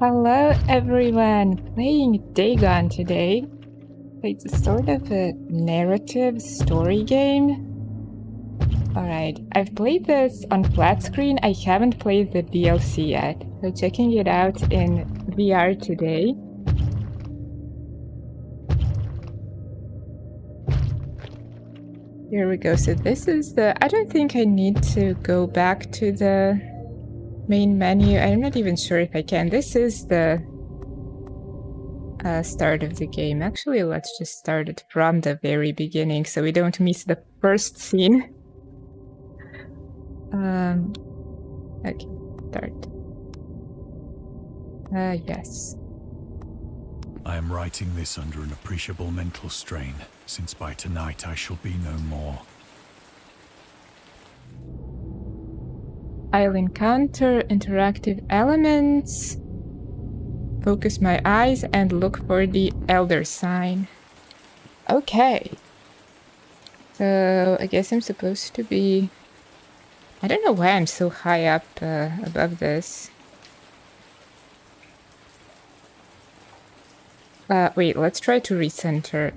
Hello everyone, playing Dagon today. It's a sort of a narrative story game. Alright, I've played this on flat screen. I haven't played the DLC yet, so checking it out in VR today. Here we go. So this is I don't think I need to go back to the main menu. I'm not even sure if I can. This is the start of the game. Actually, let's just start it from the very beginning so we don't miss the first scene. Okay, start. Yes. I am writing this under an appreciable mental strain, since by tonight I shall be no more. I'll encounter interactive elements. Focus my eyes and look for the elder sign. Okay. So I guess I'm supposed to be... I don't know why I'm so high up above this. Wait, let's try to recenter.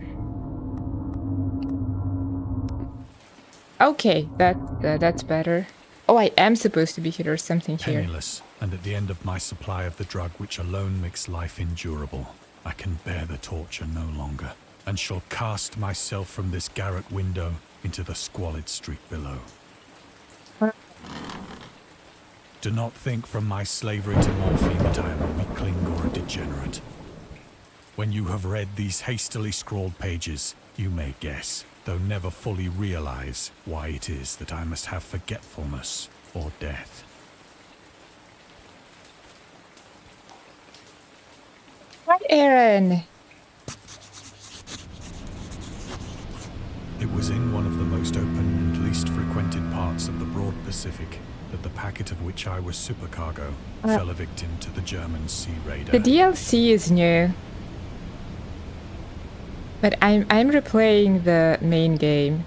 Okay, that's better. Oh, I am supposed to be here or something here. Penniless, and at the end of my supply of the drug which alone makes life endurable, I can bear the torture no longer, and shall cast myself from this garret window into the squalid street below. What? Do not think from my slavery to morphine that I am a weakling or a degenerate. When you have read these hastily scrawled pages, you may guess, though never fully realize, why it is that I must have forgetfulness or death. Hi, Aaron. It was in one of the most open and least frequented parts of the broad Pacific that the packet of which I was supercargo fell a victim to the German sea raider. The DLC is new. But I'm replaying the main game.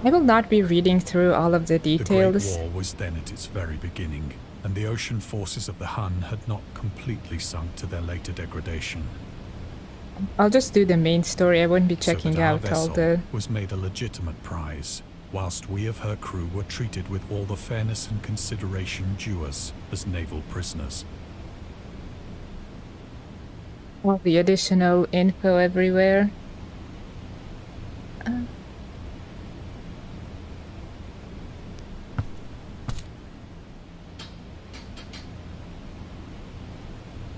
I will not be reading through all of the details. The Great War was then at its very beginning, and the ocean forces of the Hun had not completely sunk to their later degradation. I'll just do the main story. I won't be checking so that out all the... was made a legitimate prize, whilst we of her crew were treated with all the fairness and consideration due us as naval prisoners. All the additional info everywhere.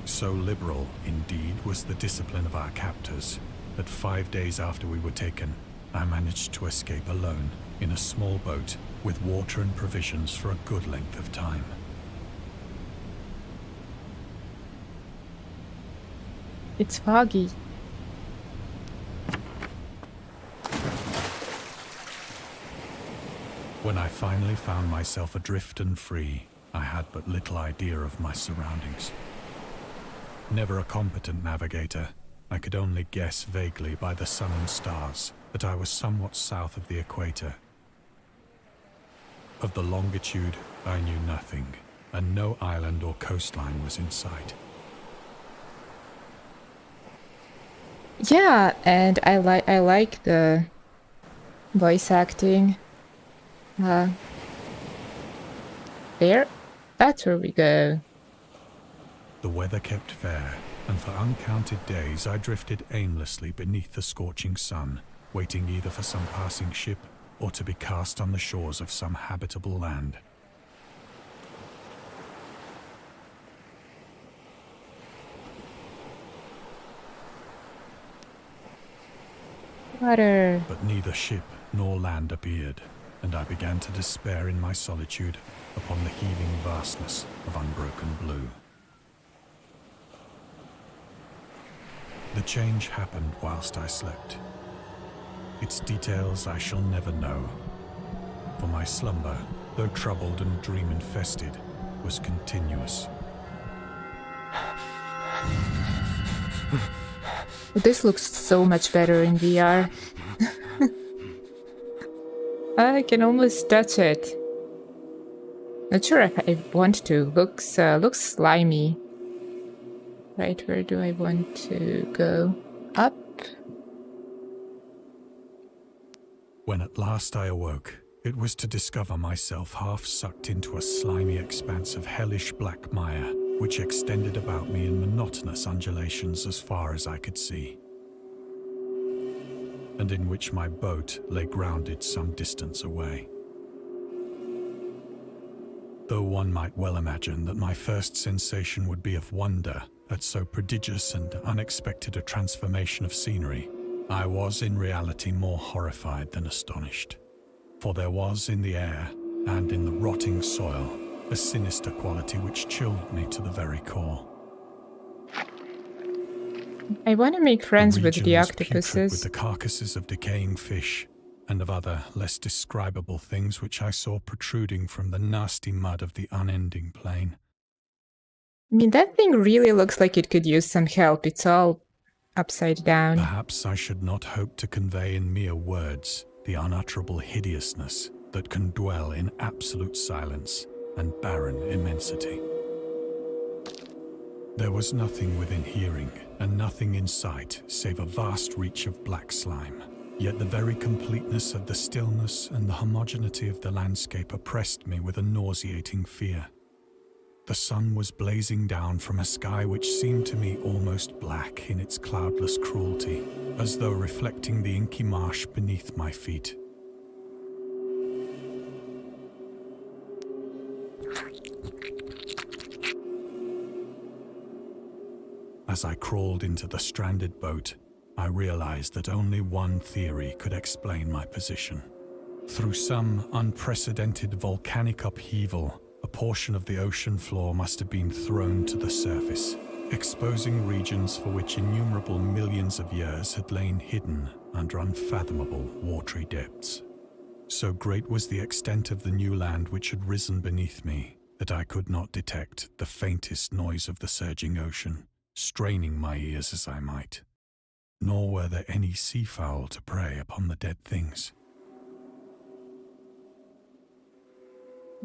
So liberal, indeed, was the discipline of our captors, that 5 days after we were taken, I managed to escape alone, in a small boat, with water and provisions for a good length of time. It's foggy. When I finally found myself adrift and free, I had but little idea of my surroundings. Never a competent navigator, I could only guess vaguely by the sun and stars that I was somewhat south of the equator. Of the longitude, I knew nothing, and no island or coastline was in sight. Yeah, and I like the voice acting. There, that's where we go. The weather kept fair, and for uncounted days I drifted aimlessly beneath the scorching sun, waiting either for some passing ship or to be cast on the shores of some habitable land. Water. But neither ship nor land appeared, and I began to despair in my solitude upon the heaving vastness of unbroken blue. The change happened whilst I slept. Its details I shall never know, for my slumber, though troubled and dream-infested, was continuous. This looks so much better in VR. I can almost touch it. Not sure if I want to. Looks slimy. Right, where do I want to go? Up? When at last I awoke, it was to discover myself half sucked into a slimy expanse of hellish black mire, which extended about me in monotonous undulations as far as I could see, and in which my boat lay grounded some distance away. Though one might well imagine that my first sensation would be of wonder at so prodigious and unexpected a transformation of scenery, I was in reality more horrified than astonished. For there was in the air and in the rotting soil a sinister quality which chilled me to the very core. I want to make friends with the region was putrid octopuses. with the carcasses of decaying fish and of other less describable things which I saw protruding from the nasty mud of the unending plain. I mean, that thing really looks like it could use some help. It's all upside down. Perhaps I should not hope to convey in mere words the unutterable hideousness that can dwell in absolute silence and barren immensity. There was nothing within hearing and nothing in sight save a vast reach of black slime. Yet the very completeness of the stillness and the homogeneity of the landscape oppressed me with a nauseating fear. The sun was blazing down from a sky which seemed to me almost black in its cloudless cruelty, as though reflecting the inky marsh beneath my feet. As I crawled into the stranded boat, I realized that only one theory could explain my position. Through some unprecedented volcanic upheaval, a portion of the ocean floor must have been thrown to the surface, exposing regions for which innumerable millions of years had lain hidden under unfathomable watery depths. So great was the extent of the new land which had risen beneath me that I could not detect the faintest noise of the surging ocean, straining my ears as I might. Nor were there any seafowl to prey upon the dead things.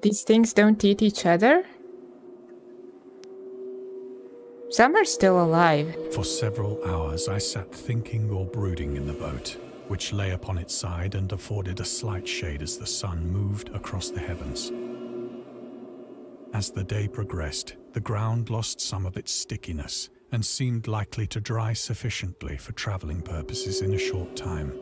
These things don't eat each other? Some are still alive. For several hours I sat thinking or brooding in the boat, which lay upon its side and afforded a slight shade as the sun moved across the heavens. As the day progressed, the ground lost some of its stickiness and seemed likely to dry sufficiently for traveling purposes in a short time.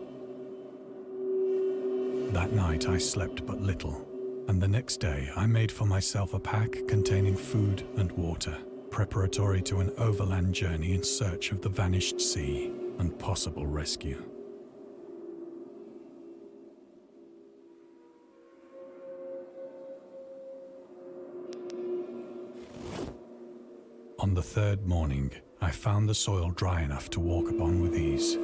That night I slept but little, and the next day I made for myself a pack containing food and water, preparatory to an overland journey in search of the vanished sea and possible rescue. On the third morning, I found the soil dry enough to walk upon with ease.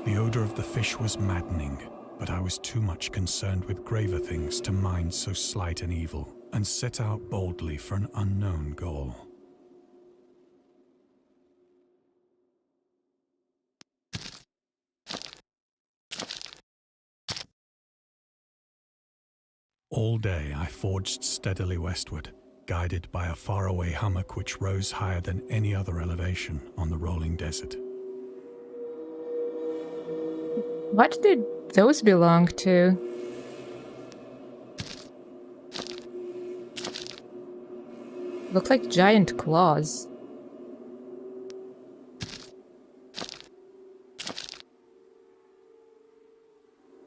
The odor of the fish was maddening, but I was too much concerned with graver things to mind so slight an evil, and set out boldly for an unknown goal. All day I forged steadily westward, guided by a faraway hummock which rose higher than any other elevation on the rolling desert. What did those belong to? Look like giant claws.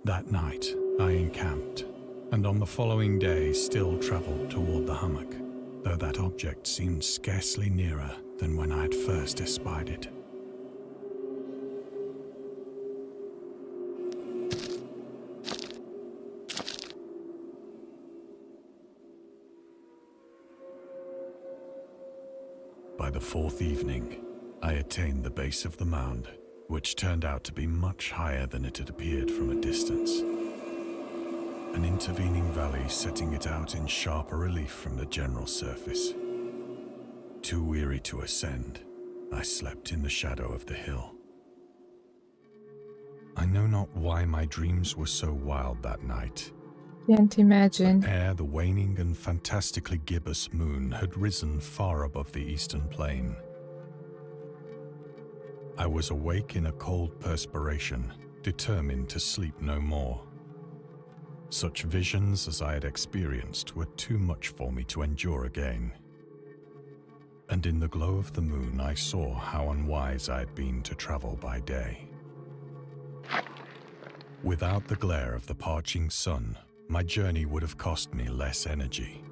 That night I encamped, and on the following day still travelled toward the hummock, though that object seemed scarcely nearer than when I had first espied it. By the fourth evening, I attained the base of the mound, which turned out to be much higher than it had appeared from a distance. An intervening valley setting it out in sharper relief from the general surface. Too weary to ascend, I slept in the shadow of the hill. I know not why my dreams were so wild that night. Can't imagine. But ere the waning and fantastically gibbous moon had risen far above the eastern plain, I was awake in a cold perspiration, determined to sleep no more. Such visions as I had experienced were too much for me to endure again. And in the glow of the moon I saw how unwise I had been to travel by day. Without the glare of the parching sun, my journey would have cost me less energy.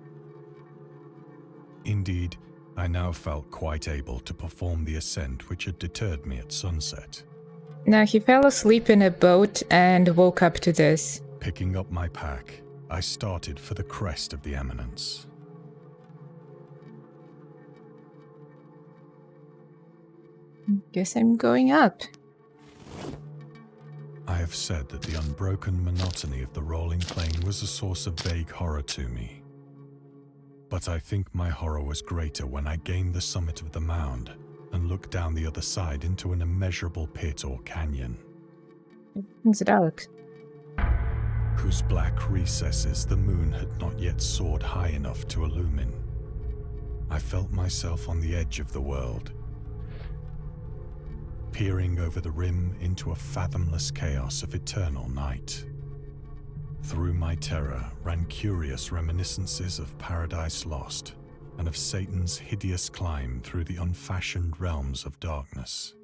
Indeed, I now felt quite able to perform the ascent which had deterred me at sunset. Now he fell asleep in a boat and woke up to this. Picking up my pack, I started for the crest of the eminence. Guess I'm going up. I have said that the unbroken monotony of the rolling plain was a source of vague horror to me. But I think my horror was greater when I gained the summit of the mound and looked down the other side into an immeasurable pit or canyon, It's dark. whose black recesses the moon had not yet soared high enough to illumine. I felt myself on the edge of the world, peering over the rim into a fathomless chaos of eternal night. Through my terror ran curious reminiscences of Paradise Lost and of Satan's hideous climb through the unfashioned realms of darkness.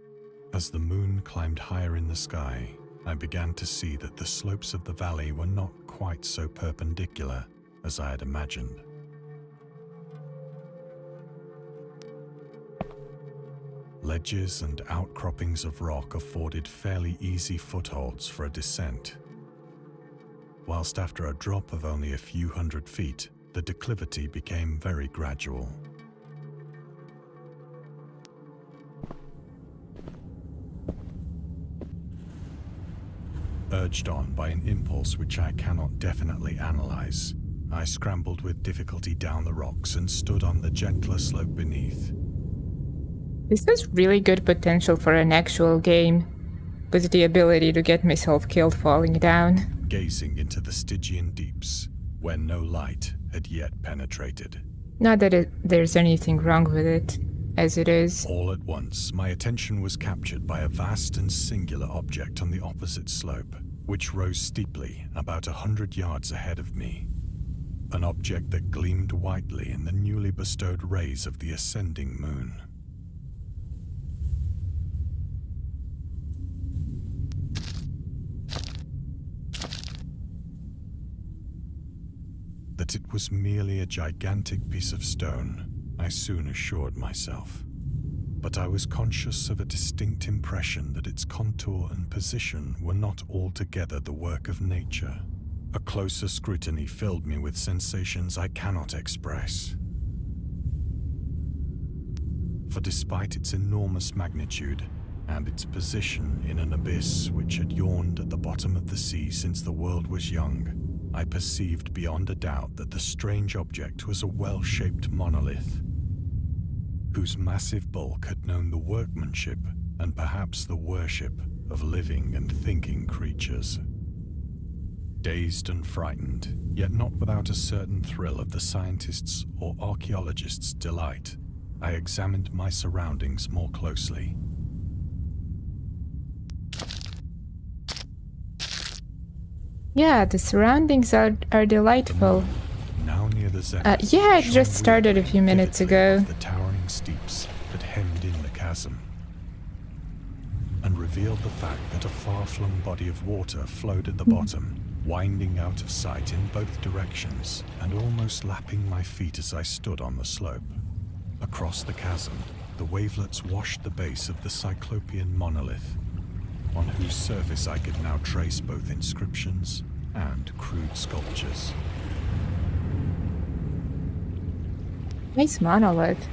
As the moon climbed higher in the sky, I began to see that the slopes of the valley were not quite so perpendicular as I had imagined. Ledges and outcroppings of rock afforded fairly easy footholds for a descent, whilst after a drop of only a few hundred feet, the declivity became very gradual. Urged on by an impulse which I cannot definitely analyze, I scrambled with difficulty down the rocks and stood on the gentler slope beneath. This has really good potential for an actual game, with the ability to get myself killed falling down. Gazing into the Stygian deeps, where no light had yet penetrated. Not that there's anything wrong with it, as it is. All at once, my attention was captured by a vast and singular object on the opposite slope, which rose steeply about 100 yards ahead of me. An object that gleamed whitely in the newly bestowed rays of the ascending moon. That it was merely a gigantic piece of stone, I soon assured myself. But I was conscious of a distinct impression that its contour and position were not altogether the work of nature. A closer scrutiny filled me with sensations I cannot express. For despite its enormous magnitude, and its position in an abyss which had yawned at the bottom of the sea since the world was young, I perceived beyond a doubt that the strange object was a well-shaped monolith, whose massive bulk had known the workmanship and perhaps the worship of living and thinking creatures. Dazed and frightened, yet not without a certain thrill of the scientist's or archaeologist's delight, I examined my surroundings more closely. Yeah, the surroundings are delightful. Now near the zenith, Yeah, it shone just started a few minutes vividly ago. above the towering steeps that hemmed in the chasm, and revealed the fact that a far-flung body of water flowed at the bottom, winding out of sight in both directions and almost lapping my feet as I stood on the slope. Across the chasm, the wavelets washed the base of the Cyclopean monolith, on whose surface I could now trace both inscriptions and crude sculptures. Nice monolith.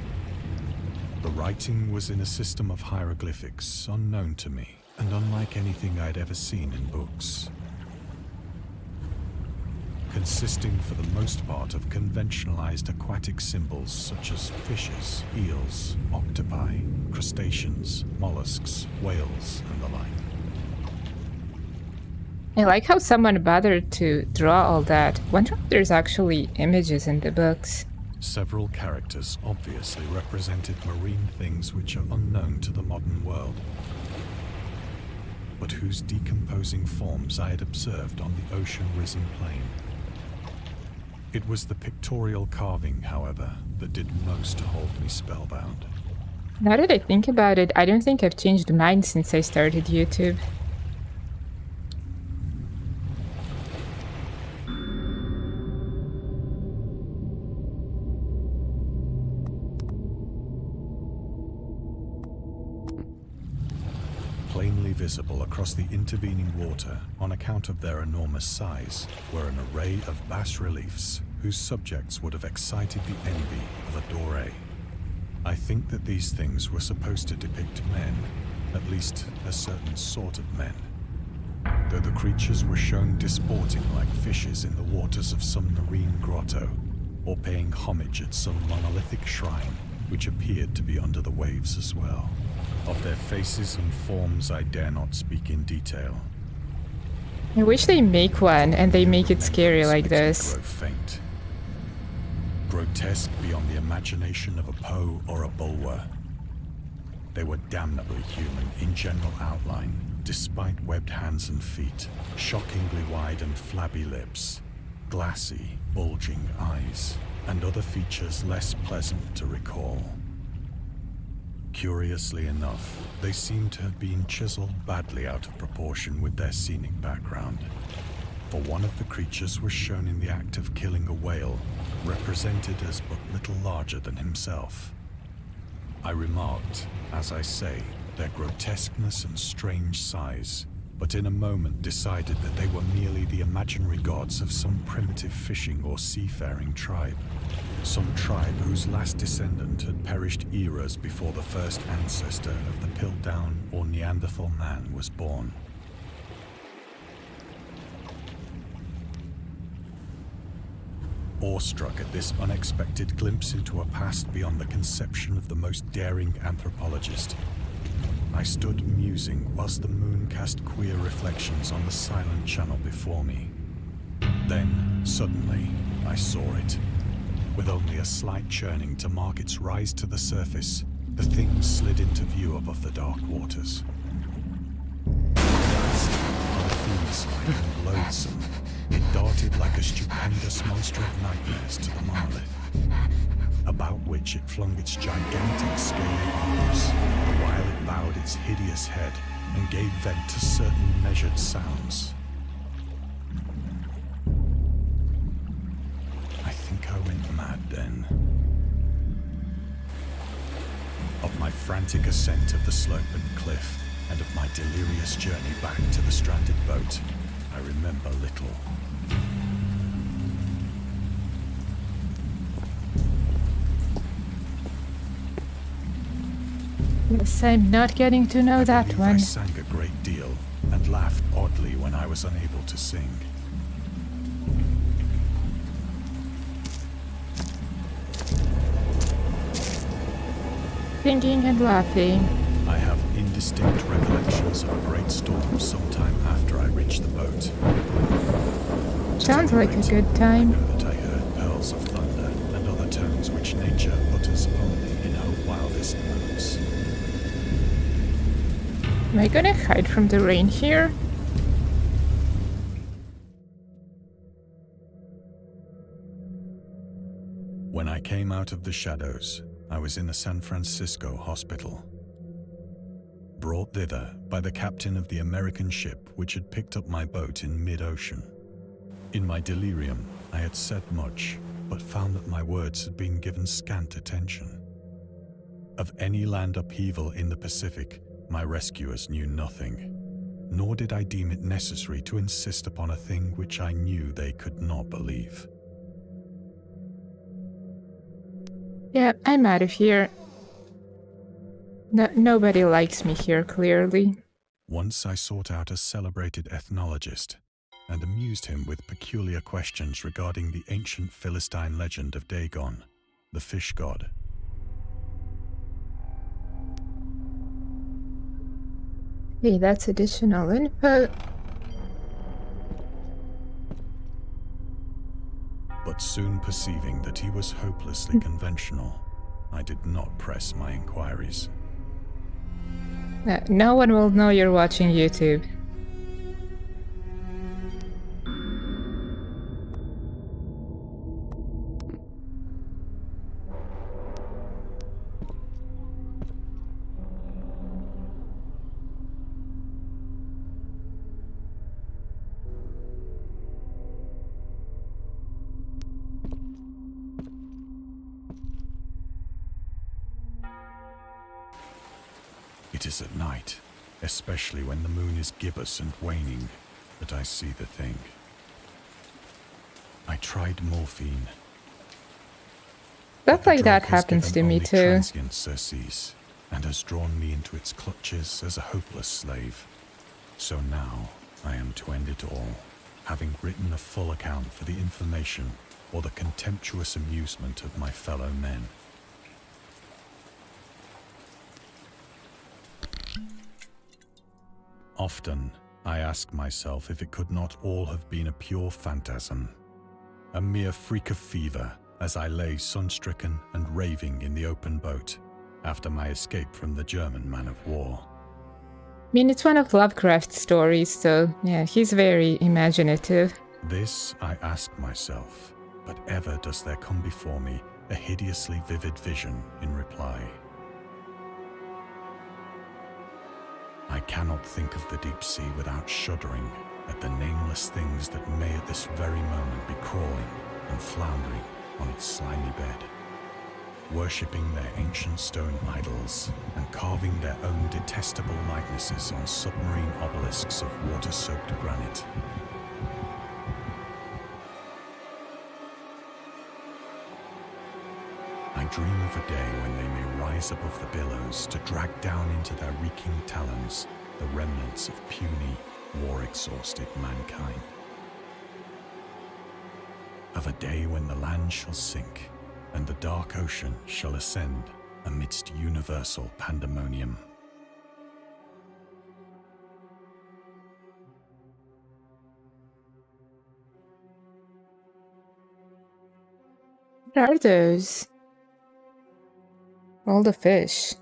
The writing was in a system of hieroglyphics unknown to me and unlike anything I'd ever seen in books. consisting for the most part of conventionalized aquatic symbols such as fishes, eels, octopi, crustaceans, mollusks, whales, and the like. I like how someone bothered to draw all that. Wonder if there's actually images in the books. Several characters obviously represented marine things which are unknown to the modern world, but whose decomposing forms I had observed on the ocean-risen plain. It was the pictorial carving, however, that did most to hold me spellbound. Now that I think about it, I don't think I've changed mine since I started YouTube. Plainly visible across the intervening water, on account of their enormous size, were an array of bas-reliefs whose subjects would have excited the envy of a doré. I think that these things were supposed to depict men, at least a certain sort of men, though the creatures were shown disporting like fishes in the waters of some marine grotto, or paying homage at some monolithic shrine which appeared to be under the waves as well. Of their faces and forms I dare not speak in detail. I wish they make one and they make it scary like this. Grow faint. Grotesque beyond the imagination of a Poe or a Bulwer. They were damnably human in general outline, despite webbed hands and feet, shockingly wide and flabby lips, glassy, bulging eyes, and other features less pleasant to recall. Curiously enough, they seem to have been chiseled badly out of proportion with their scenic background. For one of the creatures was shown in the act of killing a whale, represented as but little larger than himself. I remarked, as I say, their grotesqueness and strange size, but in a moment decided that they were merely the imaginary gods of some primitive fishing or seafaring tribe. Some tribe whose last descendant had perished eras before the first ancestor of the Piltdown or Neanderthal man was born. Awestruck at this unexpected glimpse into a past beyond the conception of the most daring anthropologist, I stood musing whilst the moon cast queer reflections on the silent channel before me. Then, suddenly, I saw it. With only a slight churning to mark its rise to the surface, the thing slid into view above the dark waters. Vast, polyphemus-like and loathsome, it darted like a stupendous monster of nightmares to the monolith, about which it flung its gigantic scaly arms, the while it bowed its hideous head and gave vent to certain measured sounds. I think I went mad then. Of my frantic ascent of the slope and cliff, and of my delirious journey back to the stranded boat, I remember little. Yes, I'm not getting to know that one. I sang a great deal and laughed oddly when I was unable to sing. Singing and laughing. I have indistinct recollections of a great storm sometime after I reached the boat. Sounds like a good I time. know that I heard pearls of thunder and other tones which nature utters only in her wildest moods. Am I gonna hide from the rain here? When I came out of the shadows, I was in a San Francisco hospital. Brought thither by the captain of the American ship which had picked up my boat in mid-ocean. In my delirium, I had said much, but found that my words had been given scant attention. Of any land upheaval in the Pacific, my rescuers knew nothing, nor did I deem it necessary to insist upon a thing which I knew they could not believe. Yeah, I'm out of here. Nobody likes me here, clearly. Once I sought out a celebrated ethnologist, and amused him with peculiar questions regarding the ancient Philistine legend of Dagon, the fish god. Hey, that's additional info. But soon perceiving that he was hopelessly conventional, I did not press my inquiries. No one will know you're watching YouTube. It is at night, especially when the moon is gibbous and waning, that I see the thing. I tried morphine. Stuff like that drug has happens to given me only too. transient surcease, and has drawn me into its clutches as a hopeless slave. So now I am to end it all, having written a full account for the information or the contemptuous amusement of my fellow men. Often, I ask myself if it could not all have been a pure phantasm, a mere freak of fever as I lay sun-stricken and raving in the open boat after my escape from the German man of war. I mean, it's one of Lovecraft's stories, so yeah, he's very imaginative. This I ask myself, but ever does there come before me a hideously vivid vision in reply. I cannot think of the deep sea without shuddering at the nameless things that may at this very moment be crawling and floundering on its slimy bed, worshipping their ancient stone idols and carving their own detestable likenesses on submarine obelisks of water-soaked granite. I dream of a day when they may rise above the billows to drag down into their reeking talons the remnants of puny, war-exhausted mankind. Of a day when the land shall sink and the dark ocean shall ascend amidst universal pandemonium. What are those? All the fish.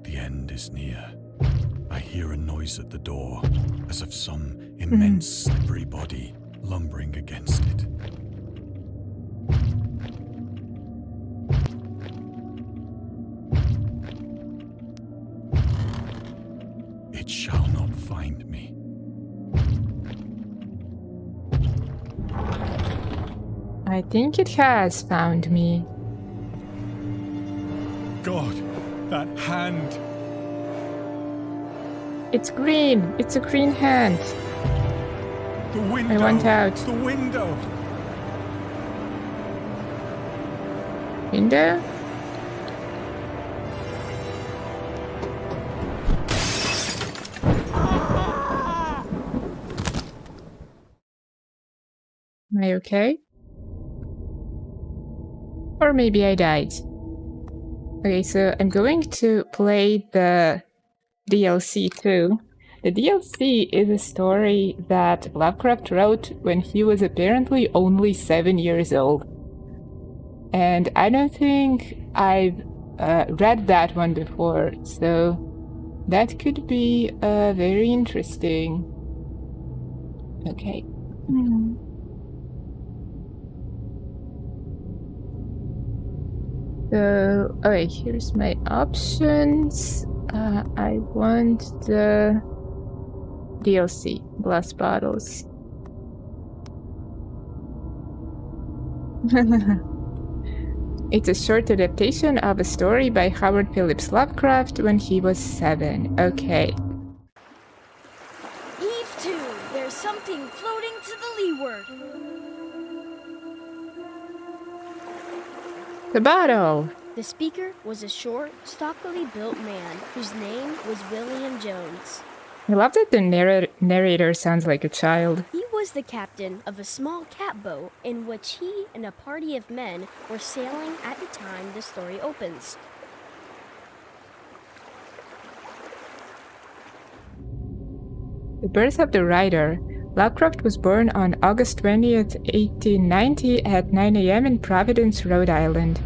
The end is near. I hear a noise at the door, as of some immense slippery body lumbering against it. It shall not find me. I think it has found me. God, that hand! It's green. It's a green hand. The window! I want out. The window! Window? Am I okay? Or maybe I died. Okay, so I'm going to play the DLC too. The DLC is a story that Lovecraft wrote when he was apparently only 7 years old. And I don't think I've read that one before, so that could be very interesting. Okay. So, okay, here's my options. I want the DLC, glass bottles. It's a short adaptation of a story by Howard Phillips Lovecraft when he was 7. Okay. Heave to! There's something floating to the leeward. The bottle! The speaker was a short, stockily built man whose name was William Jones. I love that the narrator sounds like a child. He was the captain of a small catboat in which he and a party of men were sailing at the time the story opens. The birth of the writer. Lovecraft was born on August 20th, 1890 at 9 a.m. in Providence, Rhode Island.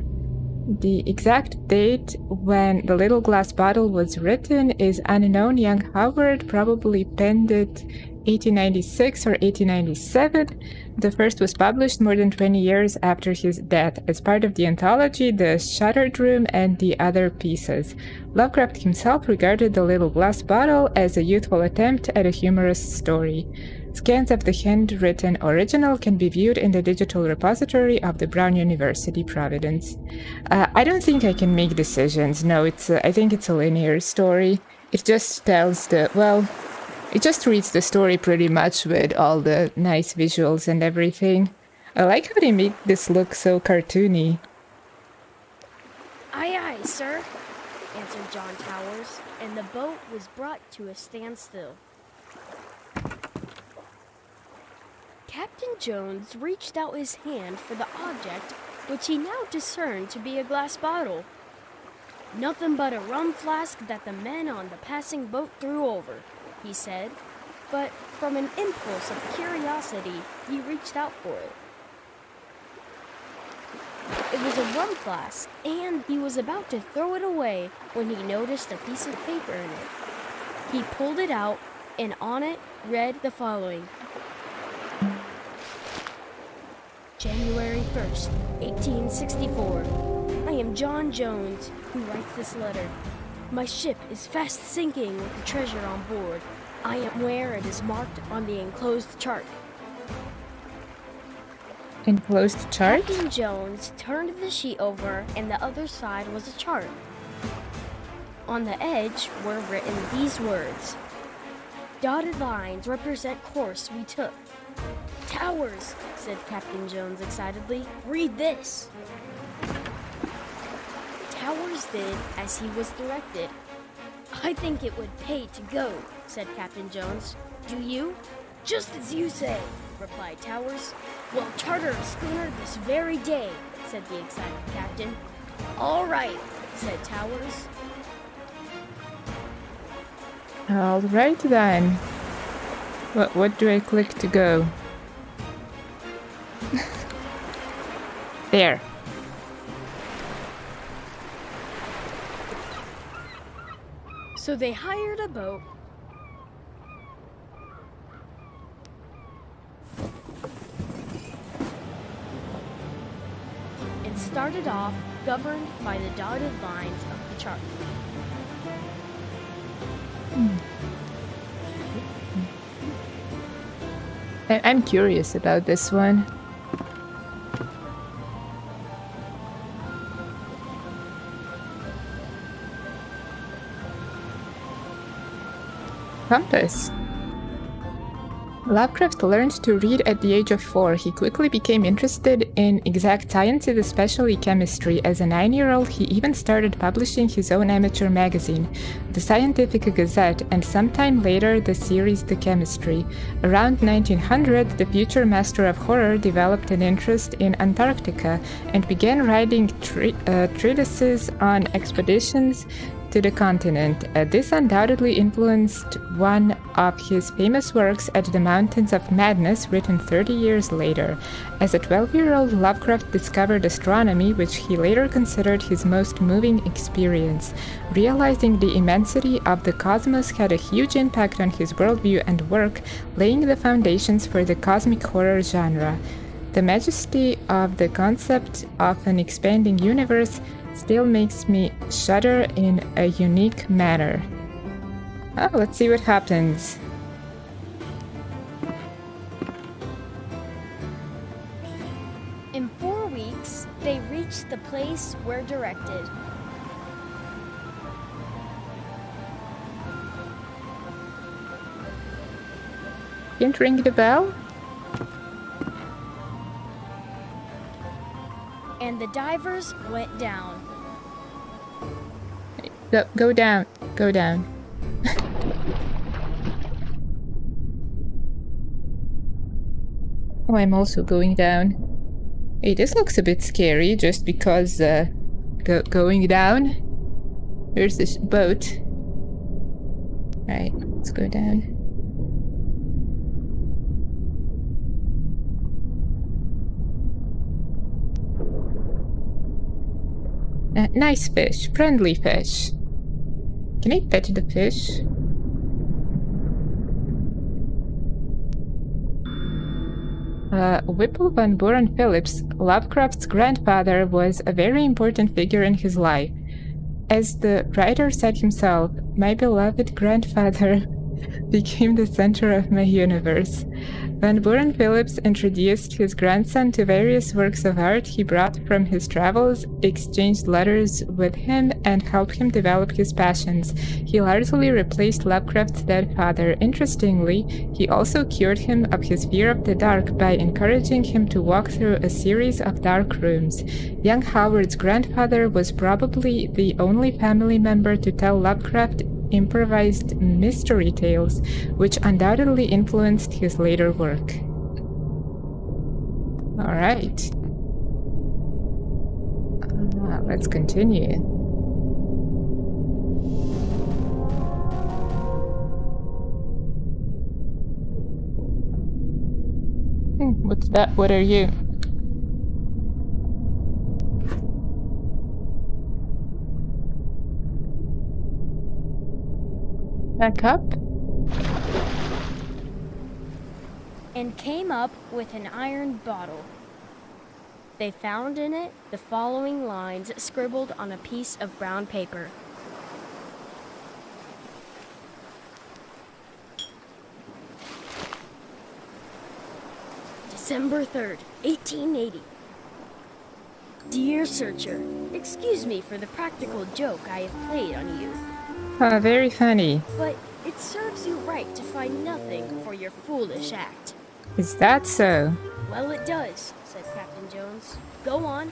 The exact date when The Little Glass Bottle was written is unknown. Young Howard probably penned it 1896 or 1897. The first was published more than 20 years after his death as part of the anthology The Shuttered Room and the Other Pieces. Lovecraft himself regarded The Little Glass Bottle as a youthful attempt at a humorous story. Scans of the handwritten original can be viewed in the digital repository of the Brown University, Providence. I don't think I can make decisions. No, I think it's a linear story. It just tells it just reads the story pretty much with all the nice visuals and everything. I like how they make this look so cartoony. Aye, aye, sir, answered John Towers, and the boat was brought to a standstill. Captain Jones reached out his hand for the object, which he now discerned to be a glass bottle. "Nothing but a rum flask that the men on the passing boat threw over," he said, but from an impulse of curiosity, he reached out for it. It was a rum flask, and he was about to throw it away when he noticed a piece of paper in it. He pulled it out, and on it read the following. January 1st, 1864. I am John Jones, who writes this letter. My ship is fast sinking with the treasure on board. I am where it is marked on the enclosed chart. Enclosed chart? Captain Jones turned the sheet over, and the other side was a chart. On the edge were written these words. Dotted lines represent course we took. Towers, said Captain Jones excitedly. Read this. Towers did as he was directed. I think it would pay to go, said Captain Jones. Do you? Just as you say, replied Towers. We'll charter a schooner this very day, said the excited captain. All right, said Towers. All right then. What do I click to go? There. So they hired a boat. And started off, governed by the dotted lines of the chart. I'm curious about this one. Compass. Lovecraft learned to read at the age of 4. He quickly became interested in exact sciences, especially chemistry. As a 9-year-old, he even started publishing his own amateur magazine, the Scientific Gazette, and sometime later the series The Chemistry. Around 1900, the future master of horror developed an interest in Antarctica and began writing treatises on expeditions to the continent. This undoubtedly influenced one of his famous works, At the Mountains of Madness, written 30 years later. As a 12-year-old, Lovecraft discovered astronomy, which he later considered his most moving experience. Realizing the immensity of the cosmos had a huge impact on his worldview and work, laying the foundations for the cosmic horror genre. The majesty of the concept of an expanding universe still makes me shudder in a unique manner. Oh, let's see what happens. In 4 weeks, they reached the place where directed. Can't ring the bell? And the divers went down. Go down. Go down. Oh, I'm also going down. Hey, this looks a bit scary just because going down. There's this boat. Right, let's go down. Nice fish, friendly fish. Can I pet the fish? Whipple Van Buren Phillips, Lovecraft's grandfather, was a very important figure in his life. As the writer said himself, my beloved grandfather became the center of my universe. Van Buren Phillips introduced his grandson to various works of art he brought from his travels, exchanged letters with him, and helped him develop his passions. He largely replaced Lovecraft's dead father. Interestingly, he also cured him of his fear of the dark by encouraging him to walk through a series of dark rooms. Young Howard's grandfather was probably the only family member to tell Lovecraft improvised mystery tales, which undoubtedly influenced his later work. Alright. Let's continue. What's that? What are you? Back up? And came up with an iron bottle. They found in it the following lines scribbled on a piece of brown paper. December 3rd, 1880. Dear Searcher, excuse me for the practical joke I have played on you. Very funny. But it serves you right to find nothing for your foolish act. Is that so? Well, it does, said Captain Jones. Go on.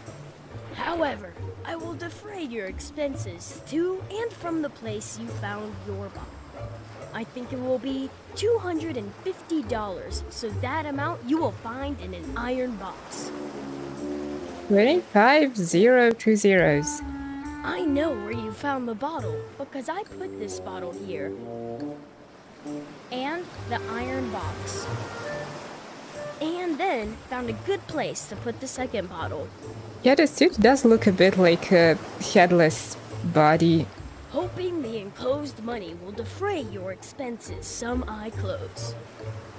However, I will defray your expenses to and from the place you found your body. I think it will be $250, so that amount you will find in an iron box. 250 zeros. I know where you found the bottle, because I put this bottle here. And the iron box. And then found a good place to put the second bottle. Yeah, the suit does look a bit like a headless body. Hoping the enclosed money will defray your expenses, some I close.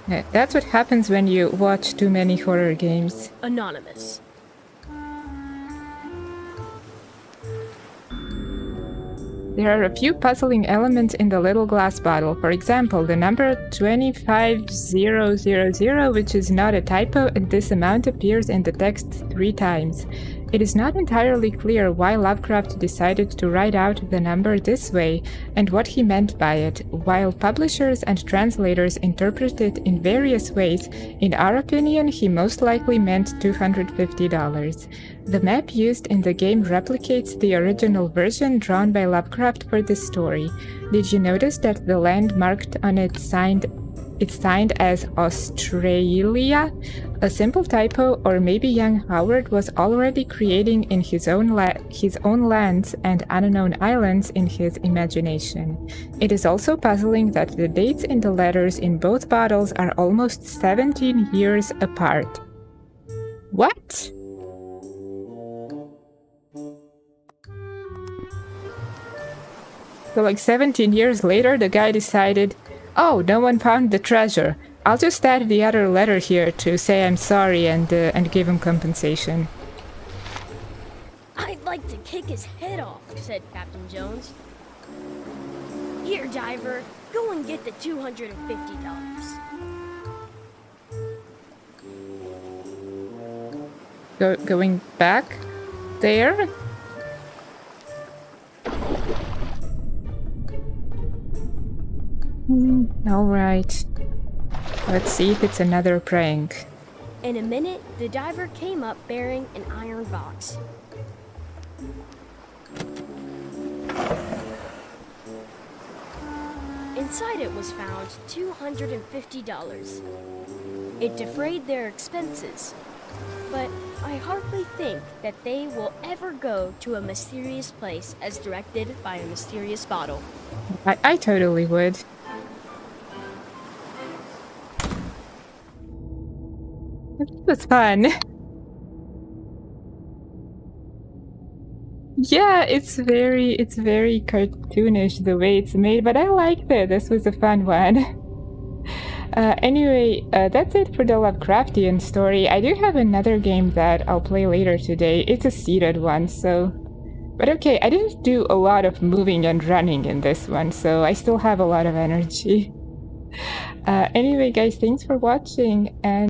Yeah, that's what happens when you watch too many horror games. Anonymous. There are a few puzzling elements in the little glass bottle. For example, the number 25000, which is not a typo, and this amount appears in the text 3 times. It is not entirely clear why Lovecraft decided to write out the number this way and what he meant by it. While publishers and translators interpret it in various ways, in our opinion, he most likely meant $250. The map used in the game replicates the original version drawn by Lovecraft for this story. Did you notice that the land marked on it signed as Australia? A simple typo, or maybe young Howard was already creating in his own lands and unknown islands in his imagination. It is also puzzling that the dates in the letters in both bottles are almost 17 years apart. What? So like 17 years later, the guy decided, oh, no one found the treasure. I'll just add the other letter here to say I'm sorry and give him compensation. I'd like to kick his head off, said Captain Jones. Here, diver, go and get the $250. Going back there? All right. Let's see if it's another prank. In a minute, the diver came up bearing an iron box. Inside it was found $250. It defrayed their expenses, but I hardly think that they will ever go to a mysterious place as directed by a mysterious bottle. I totally would. This was fun. Yeah, it's very cartoonish the way it's made, but I liked it. This was a fun one. Anyway, that's it for the Lovecraftian story. I do have another game that I'll play later today. It's a seated one, so... But okay, I didn't do a lot of moving and running in this one, so I still have a lot of energy. Anyway, guys, thanks for watching, and